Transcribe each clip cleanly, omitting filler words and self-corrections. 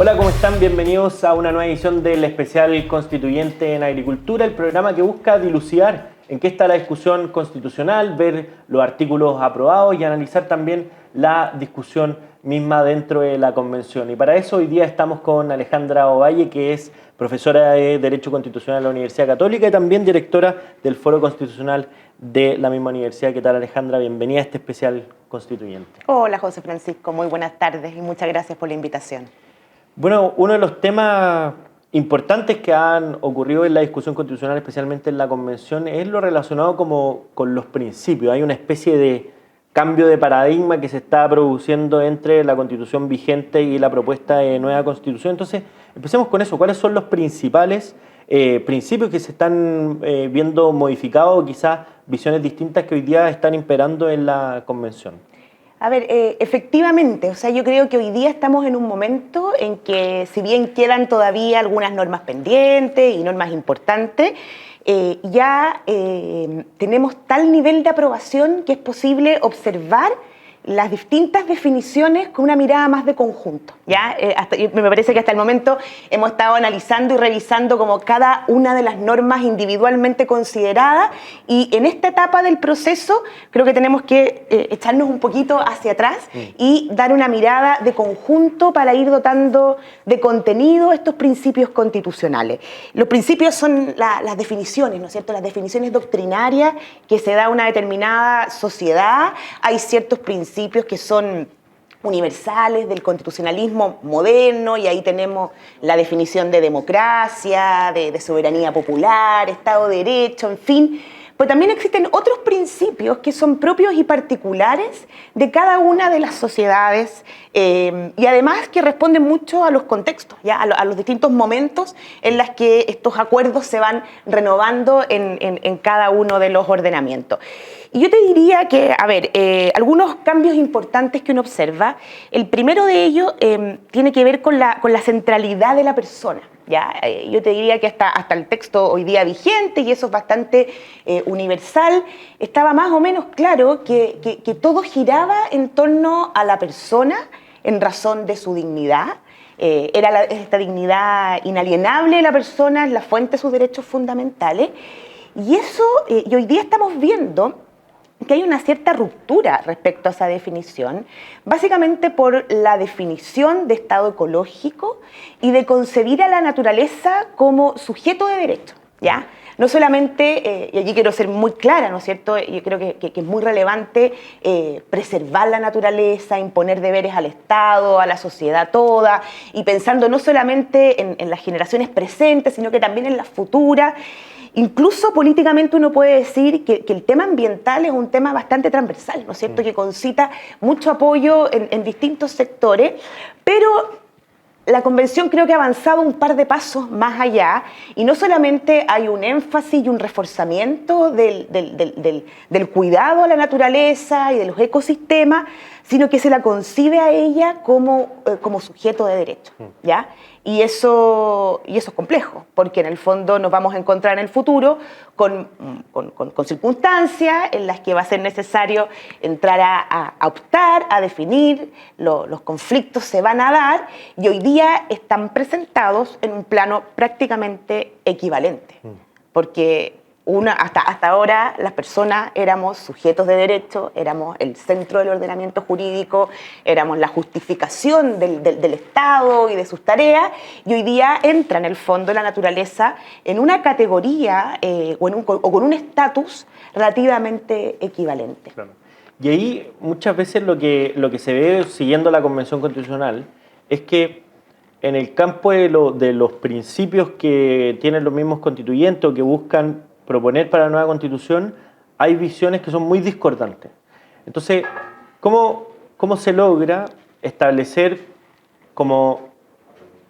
Hola, ¿cómo están? Bienvenidos a una nueva edición del especial Constituyente en Agricultura, el programa que busca dilucidar en qué está la discusión constitucional, ver los artículos aprobados y analizar también la discusión misma dentro de la convención. Y para eso hoy día estamos con Alejandra Ovalle, que es profesora de Derecho Constitucional en la Universidad Católica y también directora del Foro Constitucional de la misma universidad. ¿Qué tal, Alejandra? Bienvenida a este especial Constituyente. Hola, José Francisco. Muy buenas tardes y muchas gracias por la invitación. Bueno, uno de los temas importantes que han ocurrido en la discusión constitucional, especialmente en la convención, es lo relacionado con los principios. Hay una especie de cambio de paradigma que se está produciendo entre la constitución vigente y la propuesta de nueva constitución. Entonces, empecemos con eso. ¿Cuáles son los principales principios que se están viendo modificados o quizás visiones distintas que hoy día están imperando en la convención? A ver, efectivamente, o sea, yo creo que hoy día estamos en un momento en que, si bien quedan todavía algunas normas pendientes y normas importantes, ya tenemos tal nivel de aprobación que es posible observar las distintas definiciones con una mirada más de conjunto, ¿ya? Me parece que hasta el momento hemos estado analizando y revisando como cada una de las normas individualmente consideradas, y en esta etapa del proceso creo que tenemos que echarnos un poquito hacia atrás y dar una mirada de conjunto para ir dotando de contenido estos principios constitucionales. Los principios son las definiciones, ¿no es cierto? Las definiciones doctrinarias que se da a una determinada sociedad. Hay ciertos principios que son universales del constitucionalismo moderno, y ahí tenemos la definición de democracia, de soberanía popular, Estado de Derecho, en fin. Pero también existen otros principios que son propios y particulares de cada una de las sociedades, y además que responden mucho a los contextos, ¿ya? A los distintos momentos en los que estos acuerdos se van renovando en cada uno de los ordenamientos. Y yo te diría que, a ver, algunos cambios importantes que uno observa. El primero de ellos tiene que ver con la centralidad de la persona. ¿Ya? Yo te diría que hasta el texto hoy día vigente, y eso es bastante universal, estaba más o menos claro que todo giraba en torno a la persona en razón de su dignidad. Era esta dignidad inalienable de la persona, es la fuente de sus derechos fundamentales. Y eso, y hoy día estamos viendo que hay una cierta ruptura respecto a esa definición, básicamente por la definición de estado ecológico y de concebir a la naturaleza como sujeto de derecho, ¿ya? No solamente, y aquí quiero ser muy clara, ¿no es cierto? Yo creo que es muy relevante preservar la naturaleza, imponer deberes al Estado, a la sociedad toda, y pensando no solamente en las generaciones presentes, sino que también en las futuras. Incluso políticamente uno puede decir que el tema ambiental es un tema bastante transversal, ¿no es cierto? Que concita mucho apoyo en distintos sectores, pero la convención creo que ha avanzado un par de pasos más allá, y no solamente hay un énfasis y un reforzamiento del cuidado a la naturaleza y de los ecosistemas, sino que se la concibe a ella como sujeto de derecho, ¿ya? Y eso es complejo, porque en el fondo nos vamos a encontrar en el futuro con circunstancias en las que va a ser necesario entrar a optar, a definir, los conflictos se van a dar, y hoy día están presentados en un plano prácticamente equivalente, porque hasta ahora las personas éramos sujetos de derecho, éramos el centro del ordenamiento jurídico, éramos la justificación del Estado y de sus tareas, y hoy día entra en el fondo la naturaleza en una categoría o con un estatus relativamente equivalente. Claro. Y ahí muchas veces lo que se ve siguiendo la Convención Constitucional es que en el campo de los principios que tienen los mismos constituyentes o que buscan proponer para la nueva Constitución, hay visiones que son muy discordantes. Entonces, ¿cómo se logra establecer como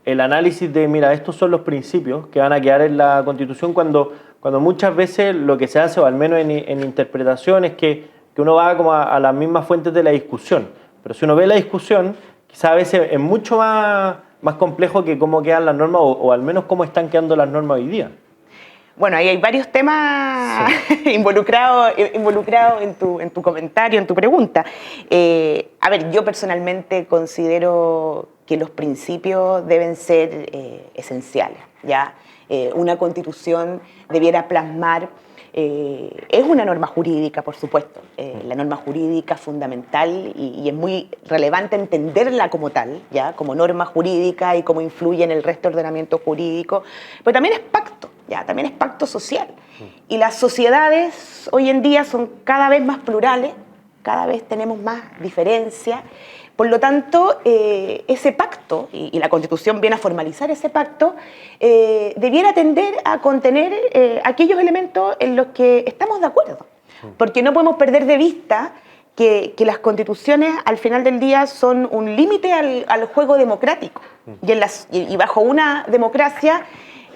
el análisis de, mira, estos son los principios que van a quedar en la Constitución, cuando muchas veces lo que se hace, o al menos en interpretación, es que uno va como a las mismas fuentes de la discusión? Pero si uno ve la discusión, quizás a veces es mucho más complejo que cómo quedan las normas, o al menos cómo están quedando las normas hoy día. Bueno, ahí hay varios temas involucrados en tu comentario, en tu pregunta. A ver, yo personalmente considero que los principios deben ser esenciales, ¿ya? Una constitución debiera plasmar, es una norma jurídica, por supuesto, la norma jurídica fundamental y es muy relevante entenderla como tal, ¿ya? Como norma jurídica y cómo influye en el resto del ordenamiento jurídico, pero también es pacto, ¿ya? También es pacto social. Y las sociedades hoy en día son cada vez más plurales, cada vez tenemos más diferencias. Por lo tanto, ese pacto, y la Constitución viene a formalizar ese pacto, debiera tender a contener aquellos elementos en los que estamos de acuerdo. Porque no podemos perder de vista que las constituciones al final del día son un límite al juego democrático. Y bajo una democracia,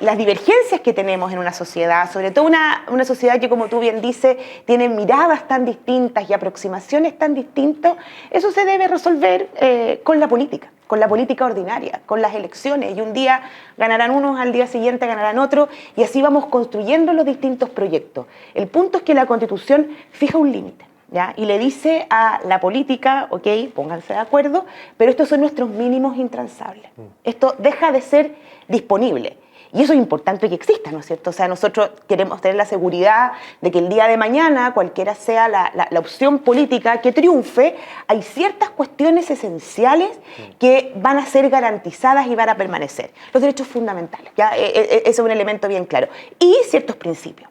las divergencias que tenemos en una sociedad, sobre todo una sociedad que, como tú bien dices, tiene miradas tan distintas y aproximaciones tan distintas, eso se debe resolver con la política ordinaria, con las elecciones. Y un día ganarán unos, al día siguiente ganarán otros, y así vamos construyendo los distintos proyectos. El punto es que la Constitución fija un límite, ¿ya? Y le dice a la política, ok, pónganse de acuerdo, pero estos son nuestros mínimos intransables. Esto deja de ser disponible. Y eso es importante que exista, ¿no es cierto? O sea, nosotros queremos tener la seguridad de que el día de mañana, cualquiera sea la opción política que triunfe, hay ciertas cuestiones esenciales que van a ser garantizadas y van a permanecer. Los derechos fundamentales, ¿ya? Ese es un elemento bien claro. Y ciertos principios.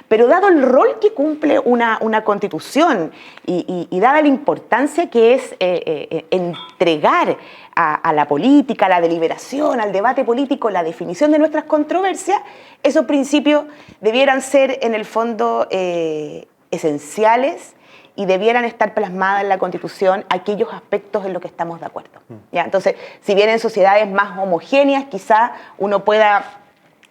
Pero dado el rol que cumple una constitución y dada la importancia que es entregar a la política, a la deliberación, al debate político, la definición de nuestras controversias, esos principios debieran ser en el fondo esenciales y debieran estar plasmadas en la Constitución aquellos aspectos en los que estamos de acuerdo, ¿ya? Entonces, si bien en sociedades más homogéneas quizá uno pueda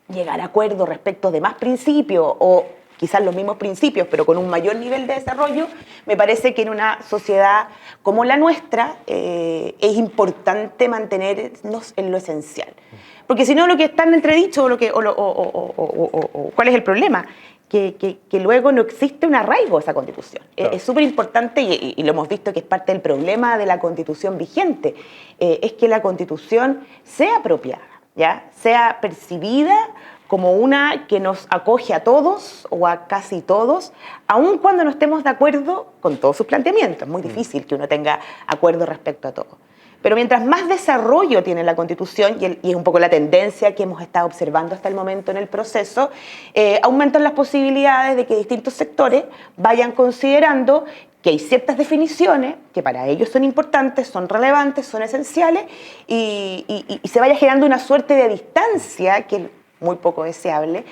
llegar a acuerdos respecto de más principios o quizás los mismos principios, pero con un mayor nivel de desarrollo, me parece que en una sociedad como la nuestra es importante mantenernos en lo esencial. Porque si no, lo que está en entredicho o cuál es el problema, que luego no existe un arraigo a esa Constitución. Claro. Es súper importante y lo hemos visto que es parte del problema de la Constitución vigente, es que la Constitución sea apropiada, ¿ya? Sea percibida como una que nos acoge a todos o a casi todos, aun cuando no estemos de acuerdo con todos sus planteamientos. Es muy difícil que uno tenga acuerdo respecto a todo. Pero mientras más desarrollo tiene la Constitución, y es un poco la tendencia que hemos estado observando hasta el momento en el proceso, aumentan las posibilidades de que distintos sectores vayan considerando que hay ciertas definiciones que para ellos son importantes, son relevantes, son esenciales, y se vaya generando una suerte de distancia, que es muy poco deseable,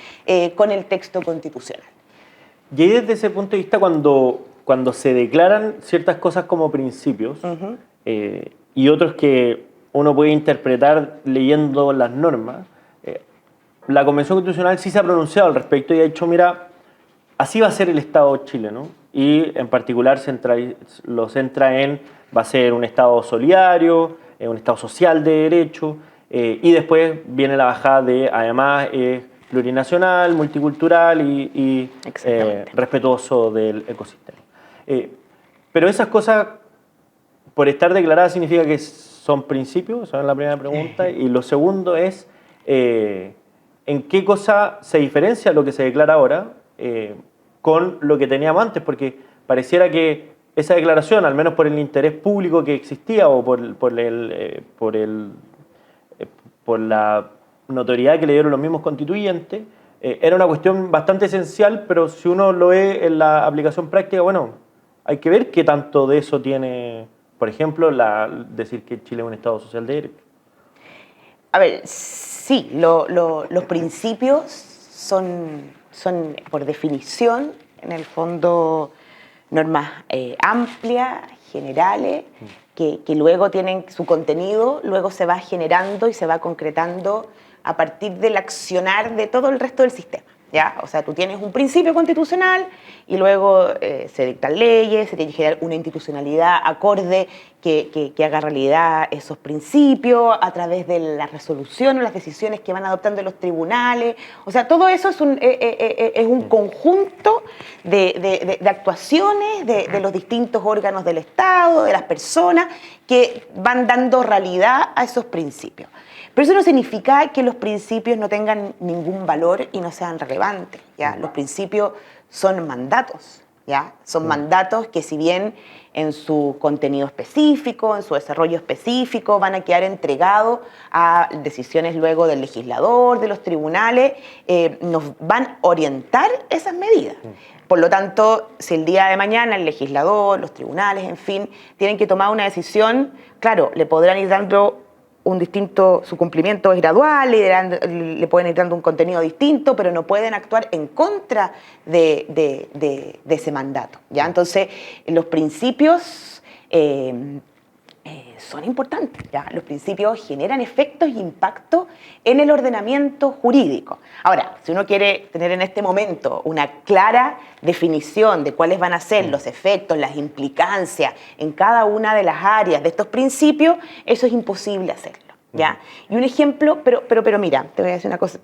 con el texto constitucional. Y ahí desde ese punto de vista, cuando se declaran ciertas cosas como principios, y otros que uno puede interpretar leyendo las normas, la Convención Constitucional sí se ha pronunciado al respecto y ha dicho, mira, así va a ser el Estado chileno, y en particular lo centra en, va a ser un Estado solidario, un Estado social de derecho, y después viene la bajada de, además, plurinacional, multicultural y respetuoso del ecosistema. Pero esas cosas, por estar declaradas, significa que son principios, esa es la primera pregunta, y lo segundo es, ¿en qué cosa se diferencia lo que se declara ahora con lo que teníamos antes? Porque pareciera que esa declaración, al menos por el interés público que existía o por la notoriedad que le dieron los mismos constituyentes, era una cuestión bastante esencial, pero si uno lo ve en la aplicación práctica, bueno, hay que ver qué tanto de eso tiene, por ejemplo, decir que Chile es un Estado social de derecho. A ver, sí, los principios son, por definición, en el fondo, normas amplias, generales, que luego tienen su contenido, luego se va generando y se va concretando a partir del accionar de todo el resto del sistema. ¿ya? O sea, tú tienes un principio constitucional y luego se dictan leyes, se tiene que generar una institucionalidad acorde que haga realidad esos principios a través de las resoluciones, las decisiones que van adoptando los tribunales. O sea, todo eso es un conjunto de actuaciones de los distintos órganos del Estado, de las personas, que van dando realidad a esos principios. Pero eso no significa que los principios no tengan ningún valor y no sean relevantes, ¿ya? Los principios son mandatos, ¿ya? Son mandatos que, si bien en su contenido específico, en su desarrollo específico, van a quedar entregados a decisiones luego del legislador, de los tribunales, nos van a orientar esas medidas. Por lo tanto, si el día de mañana el legislador, los tribunales, en fin, tienen que tomar una decisión, claro, le podrán ir dando un distinto, su cumplimiento es gradual, le pueden ir dando un contenido distinto, pero no pueden actuar en contra de ese mandato, ¿ya? Entonces, los principios son importantes, ¿ya? Los principios generan efectos y impactos en el ordenamiento jurídico. Ahora, si uno quiere tener en este momento una clara definición de cuáles van a ser los efectos, las implicancias en cada una de las áreas de estos principios, eso es imposible hacerlo, ¿ya? Y un ejemplo, pero mira, te voy a decir una cosa,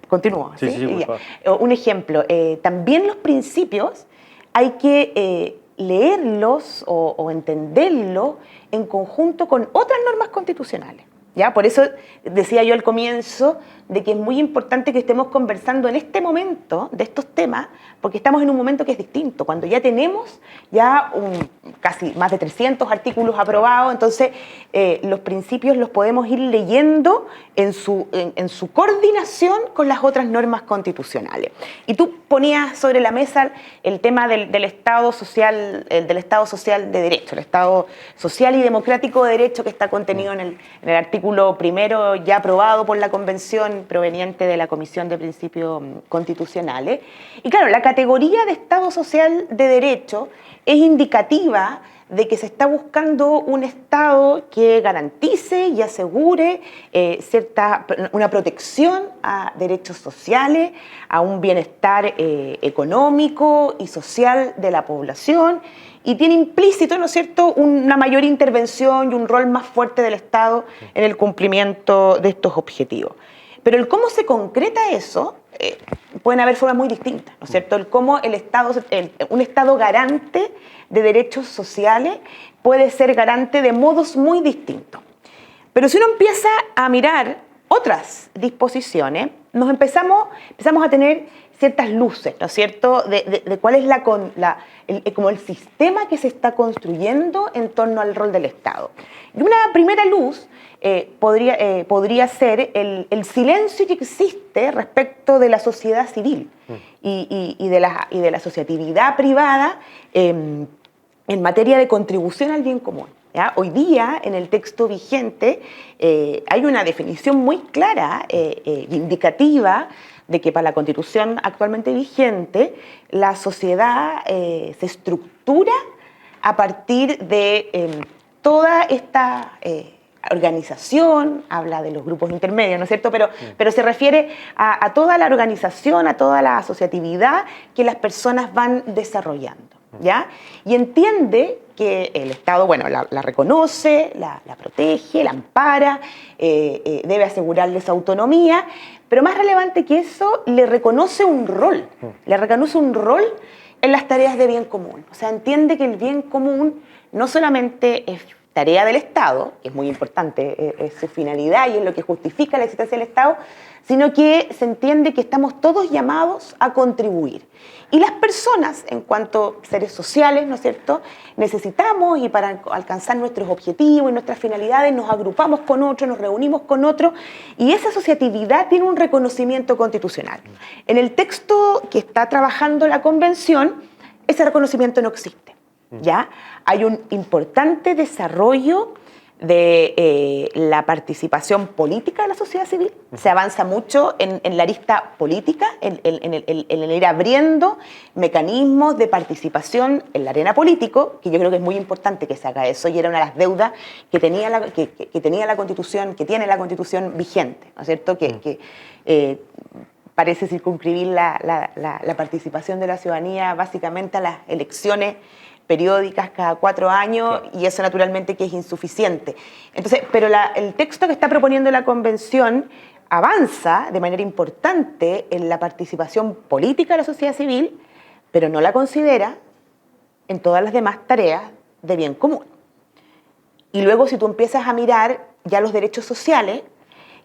continúo, ¿sí? Sí, por favor. Un ejemplo, también los principios hay que leerlos o entenderlos en conjunto con otras normas constitucionales, ¿ya? Por eso decía yo al comienzo de que es muy importante que estemos conversando en este momento de estos temas, porque estamos en un momento que es distinto, cuando ya tenemos casi más de 300 artículos aprobados. Entonces los principios los podemos ir leyendo en su coordinación con las otras normas constitucionales. Y tú ponías sobre la mesa el tema del Estado social, del Estado social de derecho, el Estado social y democrático de derecho, que está contenido en el artículo primero, ya aprobado por la Convención, proveniente de la Comisión de Principios Constitucionales. Y claro, la categoría de Estado social de derecho es indicativa de que se está buscando un Estado que garantice y asegure una protección a derechos sociales, a un bienestar económico y social de la población, y tiene implícito, ¿no es cierto?, una mayor intervención y un rol más fuerte del Estado en el cumplimiento de estos objetivos. Pero el cómo se concreta eso, pueden haber formas muy distintas, ¿no es cierto? El cómo un Estado garante de derechos sociales puede ser garante de modos muy distintos. Pero si uno empieza a mirar otras disposiciones, empezamos a tener ciertas luces, ¿no es cierto?, de cuál es como el sistema que se está construyendo en torno al rol del Estado. Y una primera luz podría ser el silencio que existe respecto de la sociedad civil y de la asociatividad privada en materia de contribución al bien común, ¿ya? Hoy día, en el texto vigente, hay una definición muy clara e indicativa de que para la Constitución actualmente vigente, la sociedad se estructura a partir de toda esta organización, habla de los grupos intermedios, ¿no es cierto? Pero se refiere a toda la organización, a toda la asociatividad que las personas van desarrollando, ¿ya? Y entiende que el Estado, bueno, la reconoce, la protege, la ampara, debe asegurarle su autonomía, pero más relevante que eso, le reconoce un rol en las tareas de bien común. O sea, entiende que el bien común no solamente es tarea del Estado, que es muy importante, es su finalidad y es lo que justifica la existencia del Estado, sino que se entiende que estamos todos llamados a contribuir. Y las personas, en cuanto seres sociales, ¿no es cierto?, necesitamos, y para alcanzar nuestros objetivos y nuestras finalidades, nos agrupamos con otros, nos reunimos con otros, y esa asociatividad tiene un reconocimiento constitucional. En el texto que está trabajando la Convención, ese reconocimiento no existe, ¿ya? Hay un importante desarrollo de la participación política de la sociedad civil. Se avanza mucho en la arista política, en el ir abriendo mecanismos de participación en la arena político, que yo creo que es muy importante que se haga eso, y era una de las deudas que tenía la Constitución, que tiene la Constitución vigente, ¿no es cierto? parece circunscribir la participación de la ciudadanía básicamente a las elecciones periódicas cada 4 años, claro. Y eso naturalmente que es insuficiente. Entonces, pero el texto que está proponiendo la Convención avanza de manera importante en la participación política de la sociedad civil, pero no la considera en todas las demás tareas de bien común. Y luego si tú empiezas a mirar ya los derechos sociales,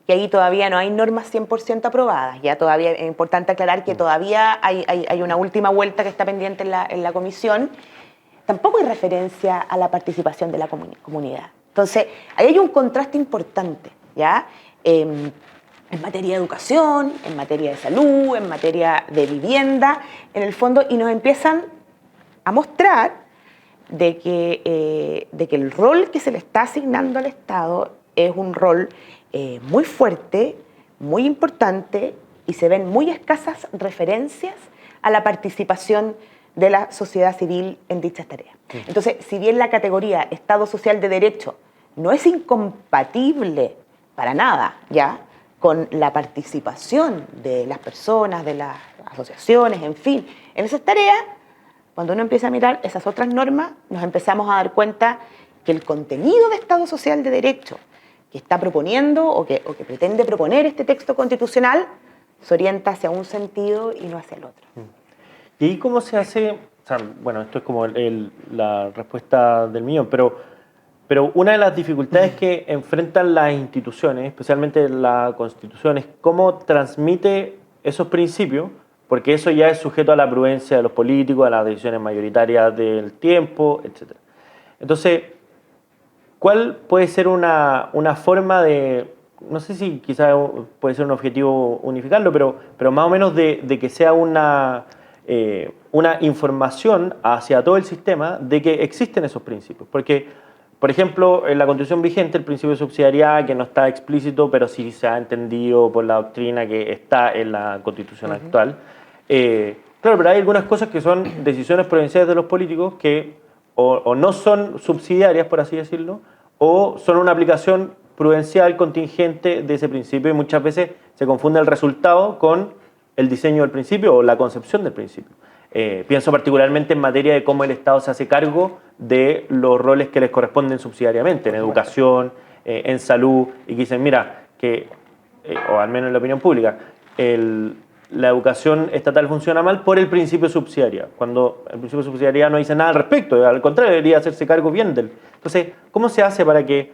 que ahí todavía no hay normas 100% aprobadas, ya todavía es importante aclarar que todavía hay una última vuelta que está pendiente en la comisión, tampoco hay referencia a la participación de la comunidad. Entonces, ahí hay un contraste importante, ¿ya? En materia de educación, en materia de salud, en materia de vivienda, en el fondo, y nos empiezan a mostrar de que el rol que se le está asignando al Estado es un rol muy fuerte, muy importante, y se ven muy escasas referencias a la participación de la sociedad civil en dichas tareas. Sí. Entonces, si bien la categoría Estado Social de Derecho no es incompatible para nada, ¿ya?, con la participación de las personas, de las asociaciones, en fin, en esas tareas, cuando uno empieza a mirar esas otras normas, nos empezamos a dar cuenta que el contenido de Estado Social de Derecho que está proponiendo o que pretende proponer este texto constitucional se orienta hacia un sentido y no hacia el otro. ¿Y ahí cómo se hace? O sea, bueno, esto es como la respuesta del millón, pero una de las dificultades que enfrentan las instituciones, especialmente la Constitución, es cómo transmite esos principios, porque eso ya es sujeto a la prudencia de los políticos, a las decisiones mayoritarias del tiempo, etc. Entonces, ¿cuál puede ser una forma de, no sé si quizás puede ser un objetivo unificarlo, pero más o menos de que sea una información hacia todo el sistema de que existen esos principios? Porque, por ejemplo, en la Constitución vigente, el principio de subsidiariedad, que no está explícito, pero sí se ha entendido por la doctrina que está en la Constitución actual. Claro, pero hay algunas cosas que son decisiones provinciales de los políticos que o no son subsidiarias, por así decirlo, o son una aplicación prudencial, contingente de ese principio, y muchas veces se confunde el resultado con el diseño del principio o la concepción del principio. Pienso particularmente en materia de cómo el Estado se hace cargo de los roles que les corresponden subsidiariamente, en educación, en salud, y que dicen, mira, o al menos en la opinión pública, la educación estatal funciona mal por el principio de subsidiariedad, cuando el principio de subsidiariedad no dice nada al respecto, al contrario, debería hacerse cargo bien de él. Entonces, ¿cómo se hace para que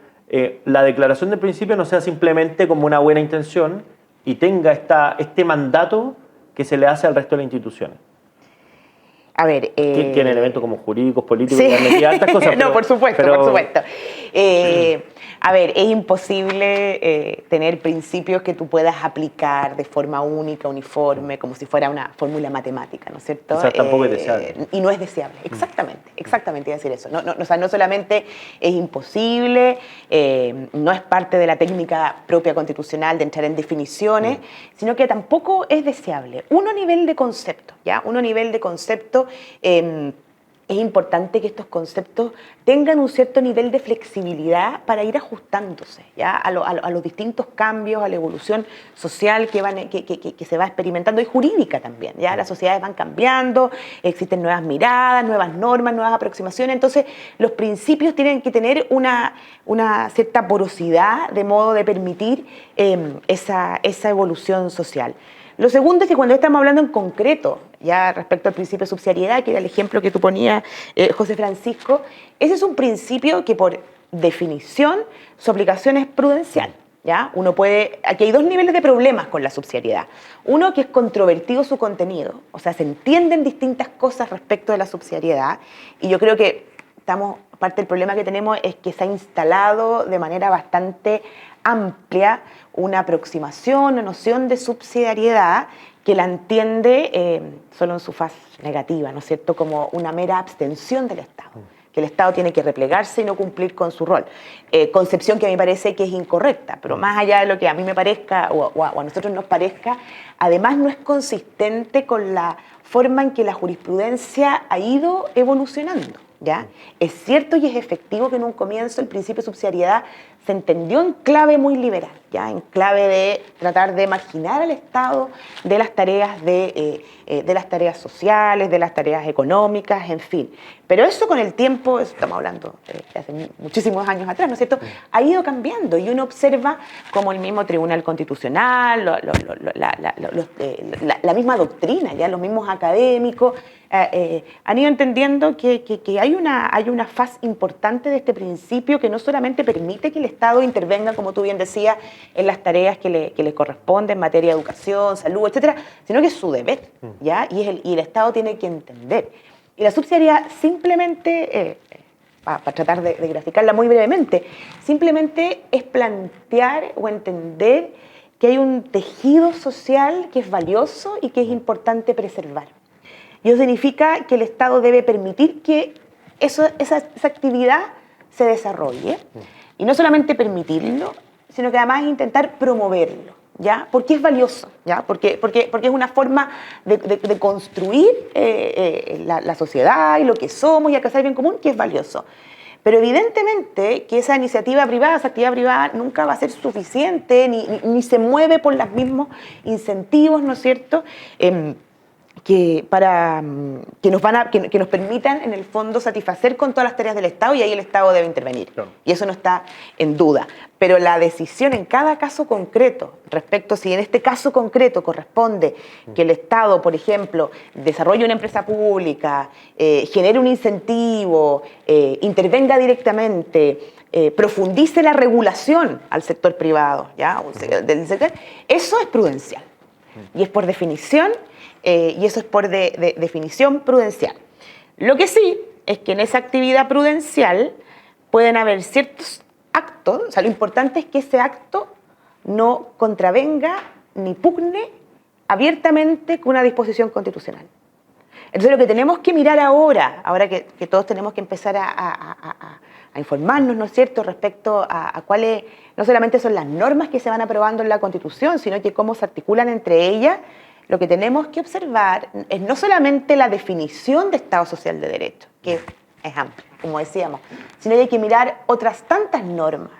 la declaración del principio no sea simplemente como una buena intención y tenga este mandato que se le hace al resto de las instituciones? A ver, tiene elementos como jurídicos, políticos, sí. y altas cosas. No, por supuesto, por supuesto. A ver, es imposible tener principios que tú puedas aplicar de forma única, uniforme, como si fuera una fórmula matemática, ¿no es cierto? Quizás tampoco es deseable. Y no es deseable, exactamente iba a decir eso. O sea, no solamente es imposible, no es parte de la técnica propia constitucional de entrar en definiciones, sino que tampoco es deseable. Uno a nivel de concepto, ¿ya? Uno a nivel de concepto, es importante que estos conceptos tengan un cierto nivel de flexibilidad para ir ajustándose, ¿ya?, a los distintos cambios, a la evolución social que se va experimentando, y jurídica también, ¿ya? Las sociedades van cambiando, existen nuevas miradas, nuevas normas, nuevas aproximaciones, entonces los principios tienen que tener una cierta porosidad de modo de permitir esa evolución social. Lo segundo es que cuando estamos hablando en concreto, ya respecto al principio de subsidiariedad, que era el ejemplo que tú ponías, José Francisco, ese es un principio que por definición su aplicación es prudencial, ¿ya? Aquí hay dos niveles de problemas con la subsidiariedad. Uno, que es controvertido su contenido, o sea, se entienden distintas cosas respecto de la subsidiariedad, y yo creo que parte del problema que tenemos es que se ha instalado de manera bastante amplia una aproximación, una noción de subsidiariedad que la entiende solo en su faz negativa, ¿no es cierto?, como una mera abstención del Estado, que el Estado tiene que replegarse y no cumplir con su rol. Concepción que a mí me parece que es incorrecta, pero más allá de lo que a mí me parezca o a nosotros nos parezca, además no es consistente con la forma en que la jurisprudencia ha ido evolucionando, ¿ya? Es cierto y es efectivo que en un comienzo el principio de subsidiariedad se entendió en clave muy liberal, ¿ya? En clave de tratar de marginar al Estado de las tareas de las tareas sociales, de las tareas económicas, en fin. Pero eso con el tiempo, estamos hablando de hace muchísimos años atrás, ¿no es cierto?, ha ido cambiando y uno observa como el mismo Tribunal Constitucional, la misma doctrina, ya los mismos académicos han ido entendiendo que hay una faz importante de este principio que no solamente permite que el Estado intervenga, como tú bien decías, en las tareas que le corresponden en materia de educación, salud, etcétera, sino que es su deber, ¿ya? Y el Estado tiene que entender. Y la subsidiariedad simplemente, para tratar de graficarla muy brevemente, simplemente es plantear o entender que hay un tejido social que es valioso y que es importante preservar. Y eso significa que el Estado debe permitir que esa actividad se desarrolle. Y no solamente permitirlo, sino que además intentar promoverlo, ¿ya? Porque es valioso, ¿ya? Porque es una forma de construir la sociedad y lo que somos y alcanzar el bien común que es valioso. Pero evidentemente que esa iniciativa privada, esa actividad privada nunca va a ser suficiente ni se mueve por los mismos incentivos, ¿no es cierto?, que nos permitan, en el fondo, satisfacer con todas las tareas del Estado, y ahí el Estado debe intervenir. Claro. Y eso no está en duda. Pero la decisión en cada caso concreto, respecto si en este caso concreto corresponde que el Estado, por ejemplo, desarrolle una empresa pública, genere un incentivo, intervenga directamente, profundice la regulación al sector privado, ¿ya? Eso es prudencial. Y es por definición... y eso es por definición prudencial. Lo que sí es que en esa actividad prudencial pueden haber ciertos actos, o sea, lo importante es que ese acto no contravenga ni pugne abiertamente con una disposición constitucional. Entonces lo que tenemos que mirar ahora que todos tenemos que empezar a informarnos, ¿no es cierto?, respecto a cuáles no solamente son las normas que se van aprobando en la Constitución, sino que cómo se articulan entre ellas. Lo que tenemos que observar es no solamente la definición de Estado Social de Derecho, que es amplia, como decíamos, sino que hay que mirar otras tantas normas.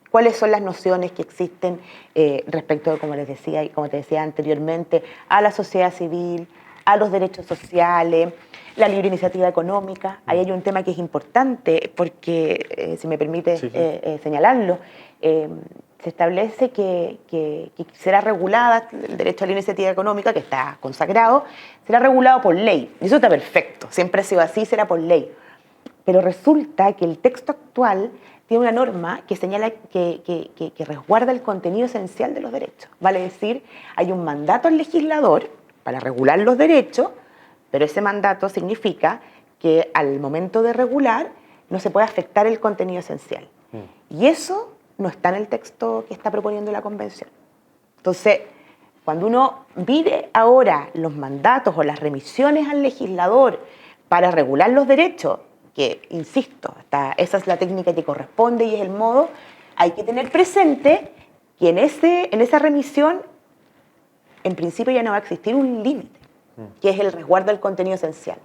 ¿Cuáles son las nociones que existen respecto, como les decía y como te decía anteriormente, a la sociedad civil, a los derechos sociales, la libre iniciativa económica? Ahí hay un tema que es importante porque, si me permite señalarlo, se establece que será regulada, el derecho a la iniciativa económica, que está consagrado, será regulado por ley. Y eso está perfecto, siempre ha sido así, será por ley. Pero resulta que el texto actual tiene una norma que señala que resguarda el contenido esencial de los derechos. Vale decir, hay un mandato al legislador para regular los derechos, pero ese mandato significa que al momento de regular no se puede afectar el contenido esencial. Y eso no está en el texto que está proponiendo la Convención. Entonces, cuando uno mire ahora los mandatos o las remisiones al legislador para regular los derechos, que, insisto, esa es la técnica que corresponde y es el modo, hay que tener presente que en esa remisión, en principio ya no va a existir un límite, que es el resguardo del contenido esencial.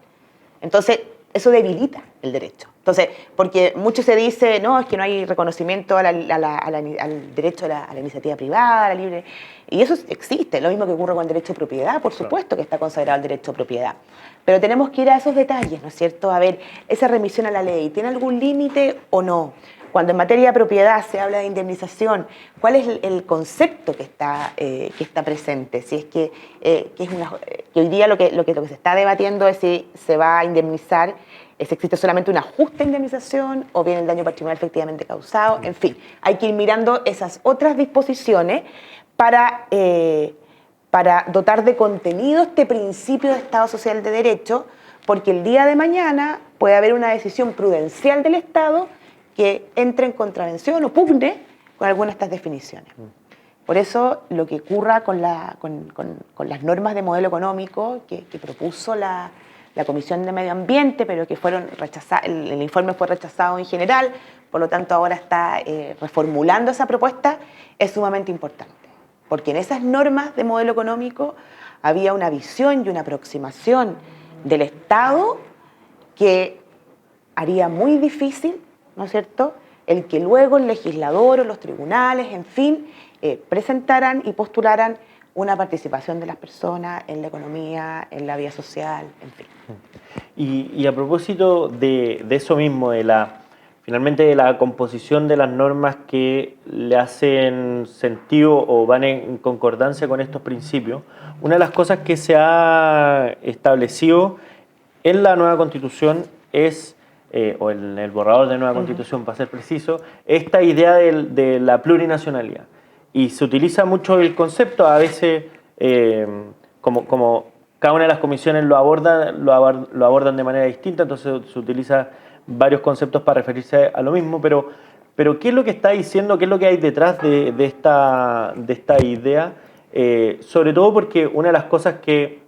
Entonces, eso debilita el derecho. Entonces, porque mucho se dice, no, es que no hay reconocimiento al derecho a la iniciativa privada, a la libre... Y eso existe, lo mismo que ocurre con el derecho de propiedad, por supuesto que está consagrado el derecho de propiedad. Pero tenemos que ir a esos detalles, ¿no es cierto? A ver, esa remisión a la ley, ¿tiene algún límite o no? Cuando en materia de propiedad se habla de indemnización, ¿cuál es el concepto que está presente? Si es que hoy día lo que se está debatiendo es si se va a indemnizar, si existe solamente una justa indemnización o bien el daño patrimonial efectivamente causado. En fin, hay que ir mirando esas otras disposiciones para dotar de contenido este principio de Estado Social de Derecho, porque el día de mañana puede haber una decisión prudencial del Estado que entre en contravención o pugne con alguna de estas definiciones. Por eso, lo que ocurra con las normas de modelo económico que propuso la Comisión de Medio Ambiente, pero que fueron rechazadas, el informe fue rechazado en general, por lo tanto ahora está reformulando esa propuesta, es sumamente importante. Porque en esas normas de modelo económico había una visión y una aproximación del Estado que haría muy difícil, ¿no es cierto?, el que luego el legislador o los tribunales, en fin, presentaran y postularan una participación de las personas en la economía, en la vida social, en fin. Y a propósito de eso mismo, finalmente de la composición de las normas que le hacen sentido o van en concordancia con estos principios, una de las cosas que se ha establecido en la nueva Constitución es, o en el borrador de nueva Constitución, para ser preciso, esta idea de la plurinacionalidad. Y se utiliza mucho el concepto, a veces como cada una de las comisiones lo abordan de manera distinta, entonces se utiliza varios conceptos para referirse a lo mismo, pero ¿qué es lo que está diciendo? ¿Qué es lo que hay detrás de esta idea? Sobre todo porque una de las cosas que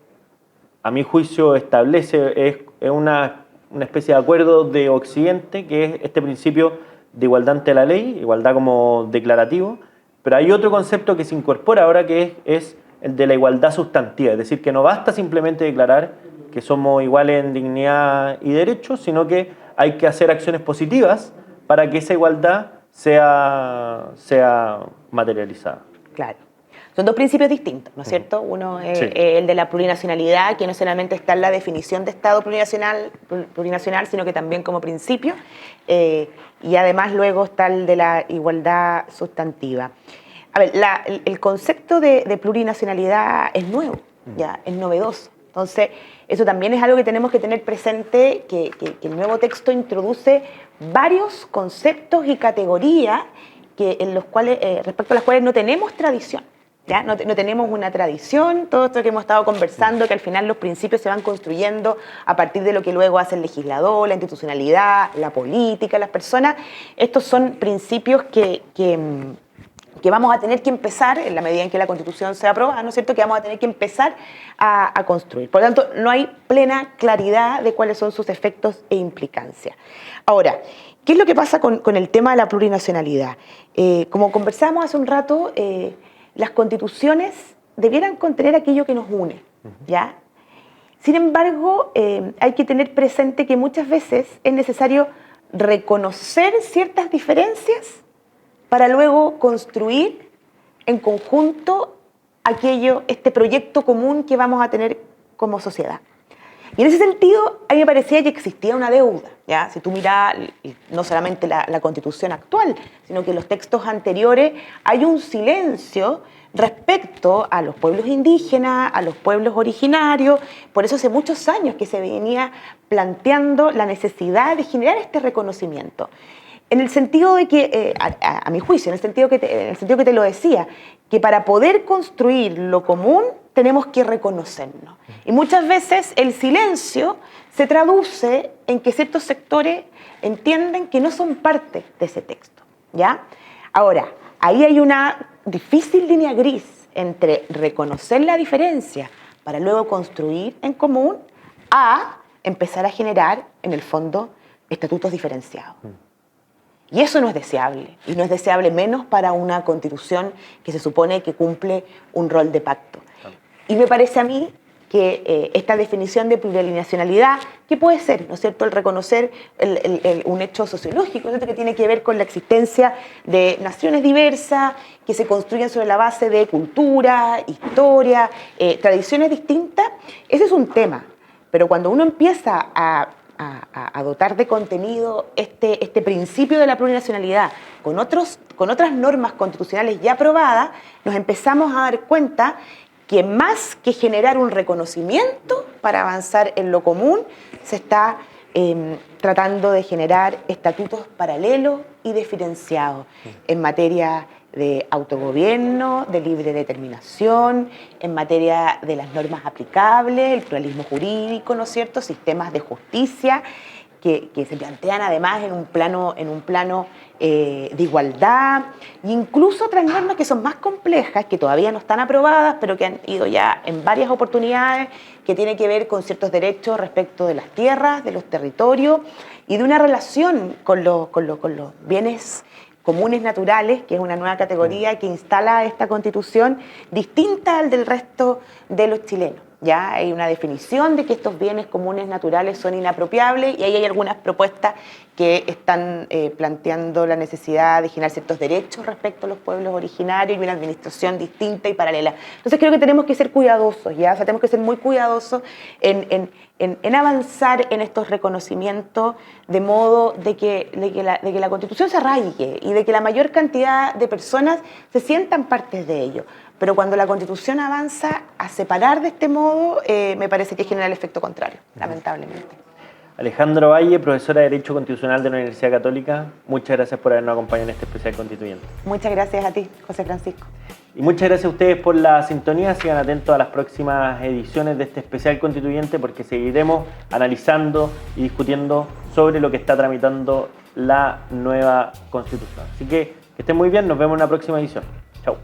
a mi juicio establece es una especie de acuerdo de Occidente, que es este principio de igualdad ante la ley, igualdad como declarativo, pero hay otro concepto que se incorpora ahora que es el de la igualdad sustantiva, es decir, que no basta simplemente declarar que somos iguales en dignidad y derechos, sino que hay que hacer acciones positivas para que esa igualdad sea materializada. Claro. Son dos principios distintos, ¿no es cierto? Uno es el de la plurinacionalidad, que no solamente está en la definición de Estado plurinacional, sino que también como principio, y además luego está el de la igualdad sustantiva. A ver, el concepto de plurinacionalidad es nuevo, ya, es novedoso. Entonces, eso también es algo que tenemos que tener presente, que el nuevo texto introduce varios conceptos y categorías respecto a las cuales no tenemos tradición. ¿Ya? No tenemos una tradición, todo esto que hemos estado conversando, que al final los principios se van construyendo a partir de lo que luego hace el legislador, la institucionalidad, la política, las personas. Estos son principios que vamos a tener que empezar, en la medida en que la Constitución sea aprobada, ¿no es cierto?, que vamos a tener que empezar a construir. Por lo tanto, no hay plena claridad de cuáles son sus efectos e implicancias. Ahora, ¿qué es lo que pasa con el tema de la plurinacionalidad? Como conversábamos hace un rato, las constituciones debieran contener aquello que nos une, ¿ya? Sin embargo, hay que tener presente que muchas veces es necesario reconocer ciertas diferencias para luego construir en conjunto este proyecto común que vamos a tener como sociedad. Y en ese sentido, a mí me parecía que existía una deuda, ¿ya? Si tú miras no solamente la Constitución actual, sino que en los textos anteriores hay un silencio respecto a los pueblos indígenas, a los pueblos originarios. Por eso hace muchos años que se venía planteando la necesidad de generar este reconocimiento. En el sentido de que, a mi juicio, en el sentido que te lo decía, que para poder construir lo común tenemos que reconocernos. Y muchas veces el silencio se traduce en que ciertos sectores entienden que no son parte de ese texto, ¿ya? Ahora, ahí hay una difícil línea gris entre reconocer la diferencia para luego construir en común a empezar a generar, en el fondo, estatutos diferenciados. Y eso no es deseable, y no es deseable menos para una constitución que se supone que cumple un rol de pacto. Y me parece a mí que esta definición de plurinacionalidad, ¿qué puede ser? ¿No es cierto? El reconocer un hecho sociológico, ¿no? Que tiene que ver con la existencia de naciones diversas que se construyen sobre la base de cultura, historia, tradiciones distintas. Ese es un tema, pero cuando uno empieza a dotar de contenido este principio de la plurinacionalidad con otras normas constitucionales ya aprobadas, nos empezamos a dar cuenta que más que generar un reconocimiento para avanzar en lo común, se está tratando de generar estatutos paralelos y diferenciados en materia de autogobierno, de libre determinación, en materia de las normas aplicables, el pluralismo jurídico, ¿no es cierto?, sistemas de justicia que se plantean además en un plano de igualdad, e incluso otras normas que son más complejas, que todavía no están aprobadas, pero que han ido ya en varias oportunidades, que tiene que ver con ciertos derechos respecto de las tierras, de los territorios y de una relación con los bienes comunes naturales, que es una nueva categoría que instala esta Constitución distinta al del resto de los chilenos. Ya hay una definición de que estos bienes comunes naturales son inapropiables y ahí hay algunas propuestas que están planteando la necesidad de generar ciertos derechos respecto a los pueblos originarios y una administración distinta y paralela. Entonces creo que tenemos que ser cuidadosos, ¿ya? O sea, tenemos que ser muy cuidadosos en avanzar en estos reconocimientos de modo de que la Constitución se arraigue y de que la mayor cantidad de personas se sientan partes de ello. Pero cuando la Constitución avanza a separar de este modo, me parece que genera el efecto contrario, lamentablemente. Alejandra Valle, profesora de Derecho Constitucional de la Universidad Católica, muchas gracias por habernos acompañado en este especial constituyente. Muchas gracias a ti, José Francisco. Y muchas gracias a ustedes por la sintonía. Sigan atentos a las próximas ediciones de este especial constituyente porque seguiremos analizando y discutiendo sobre lo que está tramitando la nueva Constitución. Así que estén muy bien, nos vemos en la próxima edición. Chao.